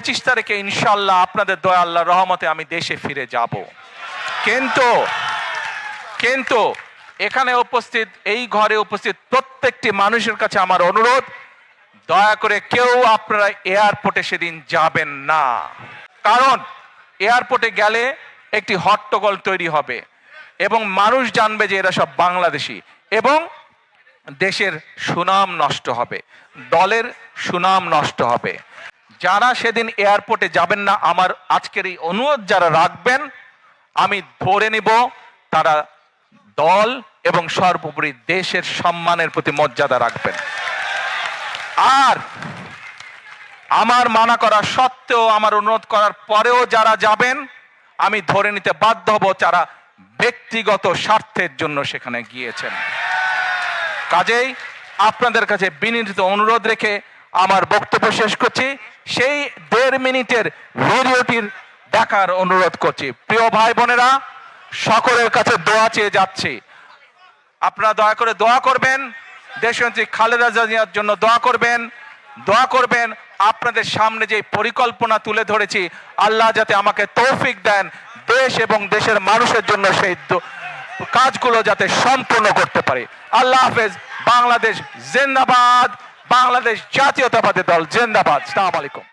25 তারিখে ইনশাআল্লাহ আপনাদের দয়া আল্লাহ রহমতে আমি দেশে ফিরে যাব। কিন্তু এখানে উপস্থিত, এই ঘরে উপস্থিত প্রত্যেকটি মানুষের কাছে আমার অনুরোধ, দয়া করে কেউ আপনারা এয়ারপোর্টে সেদিন যাবেন না। কারণ এয়ারপোর্টে গেলে একটি হট্টগোল তৈরি হবে এবং মানুষ জানবে যে এরা সব বাংলাদেশি, এবং দেশের সুনাম নষ্ট হবে, দলের সুনাম নষ্ট হবে। যারা সেদিন এয়ারপোর্টে যাবেন না, আমার আজকের এই অনুরোধ যারা রাখবেন, আমি ধরে নিব তারা দল এবং সর্বোপরি দেশের সম্মানের প্রতি মর্যাদা রাখবেন। আর আমার মানা করা সত্ত্বেও, আমার অনুরোধ করার পরেও যারা যাবেন, আমি ধরে নিতে বাধ্য হব যারা ব্যক্তিগত স্বার্থের জন্য সেখানে গিয়েছেন। কাজেই আপনাদের কাছে বিনীত অনুরোধ রেখে আমার বক্তব্য শেষ করছি। সেই 1.5 মিনিটের ভিডিওটির দেখার অনুরোধ করছি। প্রিয় ভাই বোনেরা, সকলের কাছে দোয়া চেয়ে যাচ্ছি, আপনারা দয়া করে দোয়া করবেন, দেশনেত্রী খালেদা জিয়ার জন্য দোয়া করবেন। আপনাদের সামনে যে পরিকল্পনা তুলে ধরেছি, আল্লাহ যাতে আমাকে তৌফিক দেন দেশ এবং দেশের মানুষের জন্য সেই কাজগুলো যাতে সম্পূর্ণ করতে পারি। আল্লাহ হাফেজ। বাংলাদেশ জিন্দাবাদ, বাংলাদেশ জাতীয়তাবাদী দল জিন্দাবাদ। আসসালামু আলাইকুম।